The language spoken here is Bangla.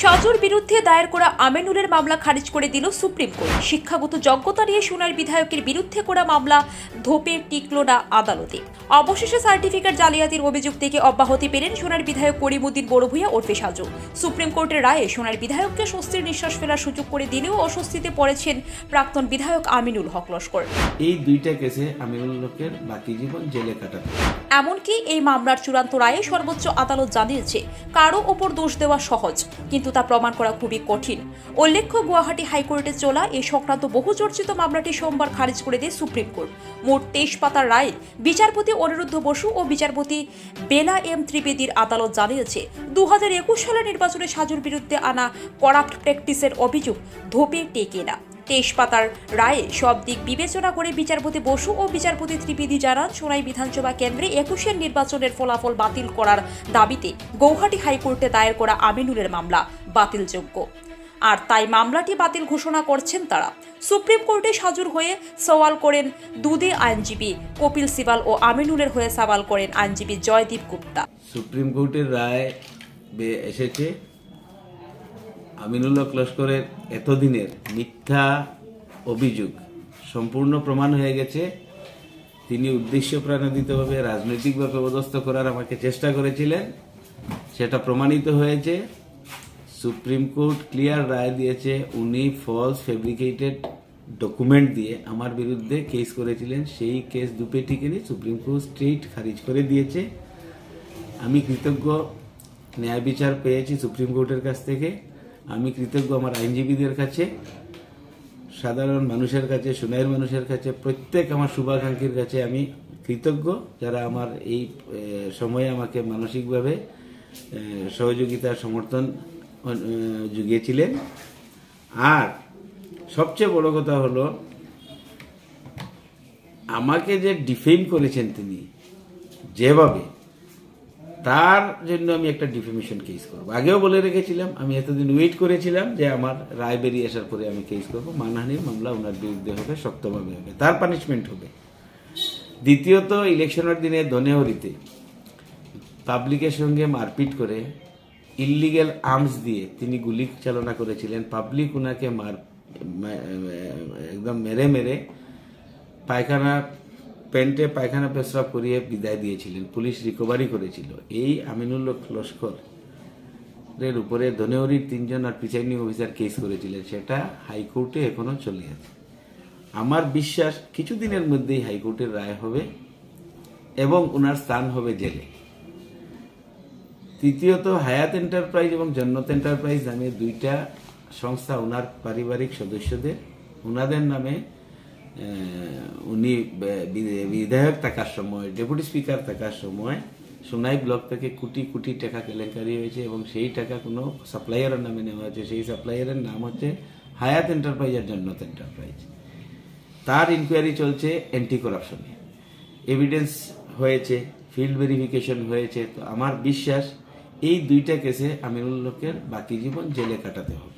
সাজুর বিরুদ্ধে দায়ের করা আমিনুলের মামলা খারিজ করে দিল সুপ্রিম কোর্ট। শিক্ষাগত যোগ্যতা নিয়ে সোনার বিধায়কের বিরুদ্ধে করা মামলা ধোপে টিকল না আদালতে। অবশেষে সার্টিফিকেট জালিয়াতির অভিযোগ থেকে অব্যাহতি পেলেন সোনার বিধায়ক করিমউদ্দিন বড়ভূঁইয়া ওরফে সাজু। সুপ্রিম কোর্টের রায়ে সোনার বিধায়ককে স্বস্তির নিঃশ্বাস ফেলার সুযোগ করে দিলেও অস্বস্তিতে পড়েছেন প্রাক্তন বিধায়ক আমিনুল হক লস্কর। এই দুইটা কেসে আমিনুল হকের বাকি জীবন জেলে কাটাতে। এমনকি এই মামলার চূড়ান্ত রায়ে সর্বোচ্চ আদালত জানিয়েছে কারো ওপর দোষ দেওয়া সহজ, কিন্তু তা প্রমাণ করা খুবই কঠিন। উল্লেখ্য, গুয়াহাটি হাইকোর্টে চলা এই সংক্রান্ত বহু চর্চিত মামলাটি সোমবার খারিজ করে দেয় সুপ্রিম কোর্ট। মোট 23 পাতার রায়ে বিচারপতি অনিরুদ্ধ বসু ও বিচারপতি বেলা এম ত্রিবেদীর আদালত জানিয়েছে 2021 সালের নির্বাচনে সাজুর বিরুদ্ধে আনা করাপ্ট প্র্যাকটিসের অভিযোগ ধোপে টেকে না। 23 পাতার রায়ে সব দিক বিবেচনা করে বিচারপতি বসু ও বিচারপতি ত্রিবেদী জানান, সোনাই বিধানসভা কেন্দ্রে 21-এর নির্বাচনের ফলাফল বাতিল করার দাবিতে গৌহাটি হাইকোর্টে দায়ের করা আমিনুলের মামলা বাতিলযোগ্য, আর তাই মামলাটি বাতিল ঘোষণা করছেন তারা। সুপ্রিম কোর্টে সাজুর হয়ে সওয়াল করেন দুদে আইনজীবী কপিল সিবাল ও আমিনুলের হয়ে সওয়াল করেন আইনজীবী জয়দীপ গুপ্তা। সুপ্রিম কোর্টের রায় এসেছে। আমিনুল হক লস্করের এতদিনের মিথ্যা অভিযোগ সম্পূর্ণ প্রমাণ হয়ে গেছে। তিনি উদ্দেশ্য প্রণোদিতভাবে রাজনৈতিকভাবে পদস্থ করার আমাকে চেষ্টা করেছিলেন, সেটা প্রমাণিত হয়েছে। সুপ্রিম কোর্ট ক্লিয়ার রায় দিয়েছে, উনি ফলস ফেব্রিকেটেড ডকুমেন্ট দিয়ে আমার বিরুদ্ধে কেস করেছিলেন। সেই কেস দুপে টিকেনি সুপ্রিম কোর্ট স্ট্রেট খারিজ করে দিয়েছে। আমি কৃতজ্ঞ, ন্যায় বিচার পেয়েছি সুপ্রিম কোর্টের কাছ থেকে। আমি কৃতজ্ঞ আমার আইনজীবীদের কাছে, সাধারণ মানুষের কাছে, সোনাইয়ের মানুষের কাছে, প্রত্যেক আমার শুভাকাঙ্ক্ষীর কাছে আমি কৃতজ্ঞ, যারা আমার এই সময়ে আমাকে মানসিকভাবে সহযোগিতা সমর্থন জুগিয়েছিলেন। আর সবচেয়ে বড় কথা হলো, আমাকে যে ডিফেম করেছেন তিনি যেভাবে, তার জন্য আমি একটা ডিফেমেশন কেস করবো। আগেও বলে রেখেছিলাম, আমি এতদিন ওয়েট করেছিলাম যে আমার রায় বেরিয়ে আসার পরে আমি কেস করবো। মানহানির মামলা ওনার বিরুদ্ধে হবে, শক্তভাবে হবে, তার পানিশমেন্ট হবে। দ্বিতীয়ত, ইলেকশনের দিনে ধনেহরিতে পাবলিকের সঙ্গে মারপিট করে ইললিগেল আর্মস দিয়ে তিনি গুলি চালনা করেছিলেন। পাবলিক ওনাকে একদম মেরে মেরে প্যান্টে পায়খানা পেশাব করিয়ে বিদায় দিয়েছিলেন। পুলিশ রিকভারি করেছিল। এই আমিনুল হক লস্করের উপরে ধনেহরির 3 জন আর প্রিসাইডিং অফিসার কেস করেছিলেন, সেটা হাইকোর্টে এখনো চলে আছে। আমার বিশ্বাস কিছুদিনের মধ্যেই হাইকোর্টের রায় হবে এবং ওনার স্থান হবে জেলে। তৃতীয়ত, হায়াত এন্টারপ্রাইজ এবং জন্নত এন্টারপ্রাইজ নামে দুইটা সংস্থা ওনার পারিবারিক সদস্যদের, ওনাদের নামে উনি বিধায়ক থাকার সময়, ডেপুটি স্পিকার থাকার সময় সোনাই ব্লক থেকে কোটি কোটি টাকা কেলেঙ্কারি হয়েছে এবং সেই টাকা কোনো সাপ্লায়ারের নামে নেওয়া হয়েছে। সেই সাপ্লায়ারের নাম হচ্ছে হায়াত এন্টারপ্রাইজ আর জন্নত এন্টারপ্রাইজ। তার ইনকোয়ারি চলছে অ্যান্টি করাপশনে, এভিডেন্স হয়েছে, ফিল্ড ভেরিফিকেশন হয়েছে। তো আমার বিশ্বাস এই দুইটা কেসে আমিনুল হকের বাকি জীবন জেলে কাটাতে হবে।